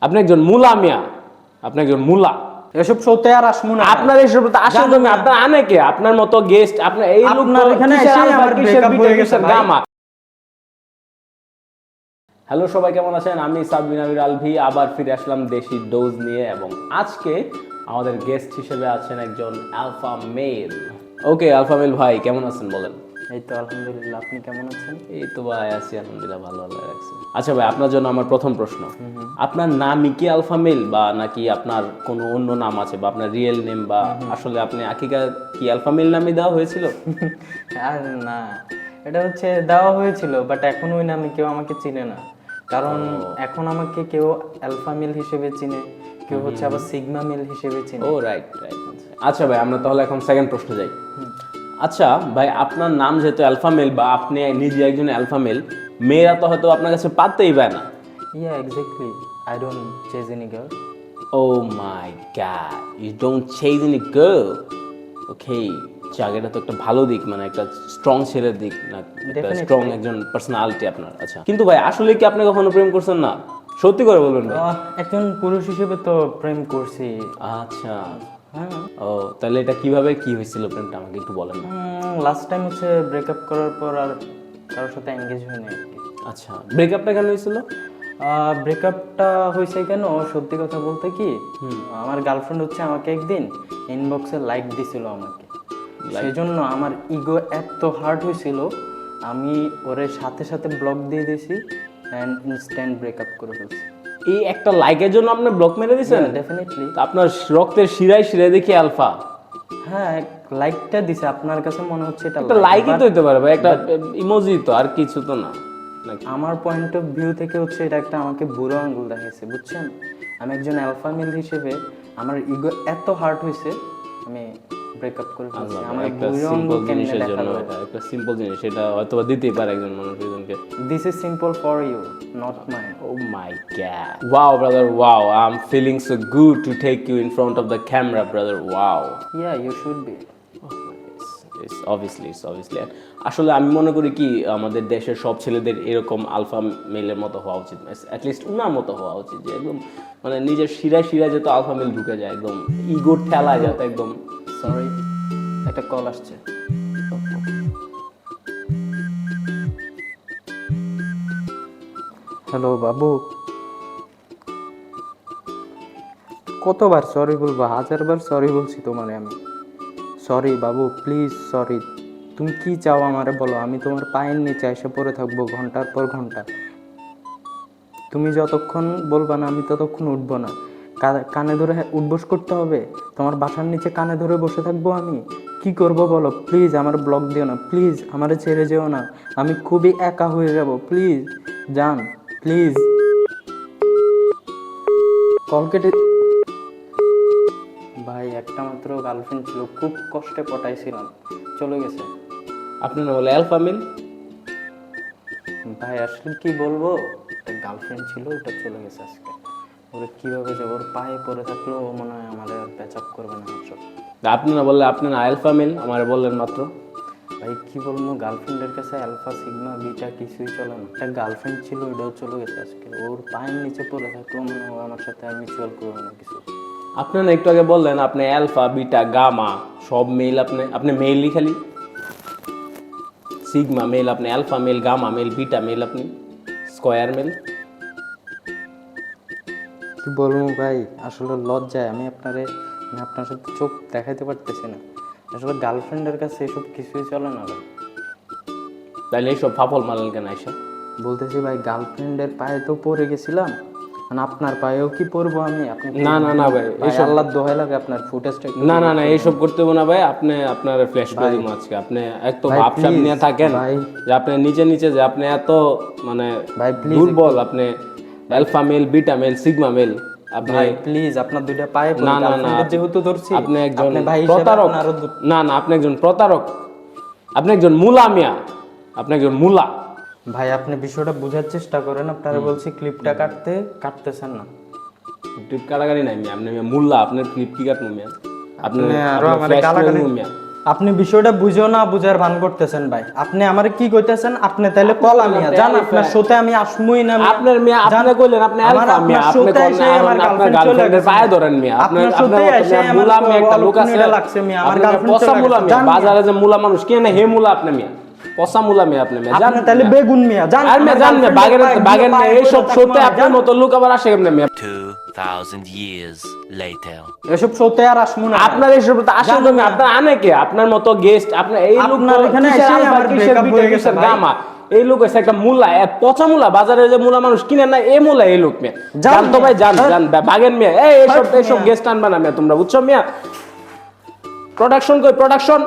আপনি একজন মুলা মিয়া, আপনি একজন মুলা। এসব শোতে আর আসবো না। আপনার এইসব আসলে তুমি আপনার আনে কে? আপনার মতো গেস্ট আপনার এই লোক আপনার এখানে এসে আমার ব্রেকআপ হয়ে গেছে ভাই। গামা। হ্যালো সবাই, কেমন আছেন? আমি সাব্বির আমির আলভি আবার ফিরে আসলাম দেশি ডোজ নিয়ে, এবং আজকে আমাদের গেস্ট হিসেবে আছেন একজন আলফা মেল। ওকে আলফা মেল ভাই, কেমন আছেন বলেন? এই তো আলহামদুলিল্লাহ, আপনি কেমন আছেন? এই তো ভাই আছি আলহামদুলিল্লাহ, ভালো ভালো রাখছি। আচ্ছা ভাই, আপনার জন্য আমার প্রথম প্রশ্ন, আপনার নামই কি আলফা মেল, বা নাকি আপনার কোনো অন্য নাম আছে, বা আপনার রিয়েল নেম, বা আসলে আপনি আকিকা কি আলফা মেল নামে দেওয়া হয়েছিল? আর না, এটা হচ্ছে দেওয়া হয়েছিল, বাট এখন ওই নামে কেউ আমাকে চিনে না। কারণ এখন আমাকে কেউ আলফা মেল হিসেবে চিনে, কেউ হচ্ছে আবার সিগমা মেল হিসেবে চিনে। ও রাইট রাইট। আচ্ছা ভাই, আমরা তাহলে এখন সেকেন্ড প্রশ্ন যাই। আচ্ছা ভাই, আপনার নাম যেহেতু অ্যালফা মেল, বা আপনি নিজে একজন অ্যালফা মেল, মেয়েরা তো হয়তো আপনার কাছে পাততেই পায় না। Yeah exactly, I don't chase any girl. Oh my god, you don't chase any girl. Okay, যাক, এটা তো একটা ভালো দিক, মানে একটা স্ট্রং ছেলের দিক, না একটা স্ট্রং একজন পার্সোনালিটি আপনার। আচ্ছা, কিন্তু ভাই আসলে কি আপনি কখনো প্রেম করছেন? না, সত্যি করে বলবেন ভাই। একজন পুরুষ হিসেবে তো প্রেম করছি। আচ্ছা, হ্যাঁ, ও তাহলে এটা কিভাবে কি হয়েছিল প্রেমটা, আমাকে একটু বলেন না। লাস্ট টাইম হচ্ছে ব্রেকআপ করার পর আর কারোর সাথে এঙ্গেজ হয়নি আর কি। আচ্ছা, ব্রেকআপটা কেন হয়েছিল? ব্রেকআপটা হয়েছে কেন, সত্যি কথা বলতে কি, আমার গার্লফ্রেন্ড হচ্ছে আমাকে একদিন ইনবক্সে লাইক দিছিল আমাকে, সেই জন্য আমার ইগো এত হার্ট হয়েছিল, আমি ওরে সাথে সাথে ব্লক দিয়ে দিয়েছি অ্যান্ড ইনস্ট্যান্ট ব্রেকআপ করে ফেলছি। এই একটা লাইকের জন্য আপনি ব্লক মেরে দিয়েছেন? ডেফিনেটলি। আপনার রক্তের শিরায় শিরায় দেখি আলফা। হ্যাঁ, লাইকটা দিছে, আপনার কাছে মনে হচ্ছে এটা একটা লাইকই তো হতে পারে ভাই, একটা ইমোজি তো, আর কিছু তো না নাকি? আমার পয়েন্ট অফ ভিউ থেকে হচ্ছে এটা একটা আমাকে বুড়ো আঙ্গুল দেখাইছে, বুঝছেন? আমি একজন অ্যালফা মেল হিসেবে আমার ইগো এত হার্ট হয়েছে, আমি ব্রেকআপ করে ফেলছি। আমার একটা বুড়ো সিম্পল আঙ্গুল কেমনে জিনিসের জন্য, দেখালো? এটা একটা সিম্পল জিনিস, এটা হয়তো বা দিতেই পারে একজন মানুষ একজনকে। This is simple for you, not mine. Oh my god. Wow, brother, wow. I'm feeling so good to take you in front of the camera, brother. Wow. Yeah, you should be. It's obviously. আসলে আমি মনে করি কি, আমাদের দেশের সব ছেলেদের এরকম আলফা মেলের মতো হওয়া উচিত, অ্যাটলিস্ট উনার মতো হওয়া উচিত, যে একদম মানে নিজের শিরায় শিরায় যেত আলফা মেল ঢুকে যায়, একদম ইগোর ঠেলায় যাতে একদম। সরি, একটা কল আসছে। হ্যালো বাবু, কতবার সরি বলবো? 1000বার সরি বলছি তোমারে আমি। Sorry Babu, please sorry. তুমি কি চাও আমারে বলো, আমি তোমার পায়ের নিচে এসে পড়ে থাকবো ঘন্টার পর ঘন্টা। তুমি যতক্ষণ বলবা না আমি ততক্ষণ উঠবো না। কানে ধরে উঠবোস করতে হবে? তোমার বাসার নিচে কানে ধরে বসে থাকবো আমি? কি করব বলো? প্লিজ আমার ব্লক দিও না, প্লিজ আমারে ছেড়ে যেও না, আমি খুবই একা হয়ে যাব, প্লিজ যান, প্লিজ। কল কেটে। ভাই, একটা মাত্র গার্লফ্রেন্ড ছিল, খুব কষ্টে পটাইছিলাম, চলে গেছে। আপনি না বলে অ্যালফা মেল? ভাই আসলে কি বলবো, একটা গার্লফ্রেন্ড ছিল, ওটা চলে গেছে আজকে। ওরে কিভাবে যাবো, ওর পায়ে পড়ে থাকলেও ও মনে হয় আমার আর প্যাচ আপ করবে না সব। আপনি না বললে আপনি না অ্যালফা মেল, আমার বললেন মাত্র। ভাই কি বলবো, গার্লফ্রেন্ডের কাছে আলফা সিগমা বিটা কিছুই চলে না। একটা গার্লফ্রেন্ড ছিল, ওটাও চলে গেছে আজকে। ওর পায়ের নিচে পড়ে থাকলেও মনে হয় ও আমার সাথে আর মিউচুয়াল করবে না কিছু। আপনি না একটু আগে বললেন আপনি অ্যালফা বিটা গামা সব মেল, আপনি মেলই খালি সিগমা মেল, আপনি alpha male gamma male beta male, আপনি স্কয়ার মেল। কি বলবো ভাই, আসলে লজ্জায় আমি আপনার সাথে চোখ দেখাইতে পারতেছি না। আসলে গার্লফ্রেন্ডের কাছে এসব কিছুই চলে না ভাই। তাহলে এইসব ফাফল মারলেন কেন আইসা? বলতেছি ভাই, গার্লফ্রেন্ডের পায়ে তো পড়ে গেছিলাম, মানে আপনার পায়েও কি পড়বো আমি? আপনি না না না ভাই, এইসব আল্লাহর দোহাই লাগে, আপনার ফুটেজটা না না না, এইসব করতে হবে না ভাই। আপনি আপনার ফ্ল্যাশ করে দিব আজকে। আপনি এত ভাই, ভাবসাব please, নিয়ে থাকেন ভাই। যে আপনি নিচে নিচে যে আপনি এত মানে ভাই, please, দুর্বল, আপনি alpha male beta male sigma male. আপনি ভাই প্লিজ, আপনার দুইটা পায়ে পড়ি, না না না, গার্লফ্রেন্ডের যেহেতু ধরছি, আপনি একজন ভাই হিসেবে প্রতারক। আপনারও না না, আপনি একজন প্রতারক, আপনি একজন মুলা মিয়া, আপনি একজন মুলা। ভাই আপনি বিষয়টা বোঝার চেষ্টা করেন, আপনারা বলছি ক্লিপটা কাটতেছেন না। ক্লিপ কাটাকাটি নাই মিয়া, আপনি মিয়া মুল্লা, আপনার ক্লিপ কি কাটবো মিয়া? আপনি আরো আপনার আমার ফ্ল্যাশ করে গালাগালি, দিব মিয়া। আপনি বিষয়টা বুঝেও না বুঝার ভান করতেছেন ভাই। আপনি আমারে কি কইতেছেন? আপনি তাইলে কলা মিয়া জান, আপনার সাথে আমি আসমুই না মিয়া। আপনার মিয়া আপনি কইলেন আপনি আলফা মিয়া, আপনি আপনার গার্লফ্রেন্ডের পায়ে ধরেন মিয়া, আপনার সাথে এসে আমার মুলা মিয়া একটা লোক আছে লাগছে মিয়া, আমার আপনার গার্লফ্রেন্ড পচা মুলা মিয়া, বাজারে যে মুলা মানুষ কিনে হে মুলা আপনি মিয়া, পচা মুলা মিয়া আপনি মিয়া, জান আপনি তাইলে বেগুন মিয়া জান। আর মিয়া জান মিয়া, বাগের মিয়া এই সব সত্যি আপনার মতো লোক আবার আসে কেমনে মিয়া? 2,000 years later. এসব সত্যি আর আসমু না। আপনার এইসব তো আসলে তুমি আপনার আনে কে আপনার মতো গেস্ট আপনার এই লোক আপনার এখানে এসে আমার ব্রেকআপ হয়ে গেছে ভাই। গামা এই লোক হচ্ছে একটা মুলা, এক পচা মুলা, বাজারে যে মুলা মানুষ কিনে না এই মুলা এই লোক মিয়া, জান তো ভাই জান জান বাগেন মিয়া, এইসব গেস্ট আনবা না মিয়া তোমরা, বুঝছো মিয়া? প্রোডাকশন কই প্রোডাকশন?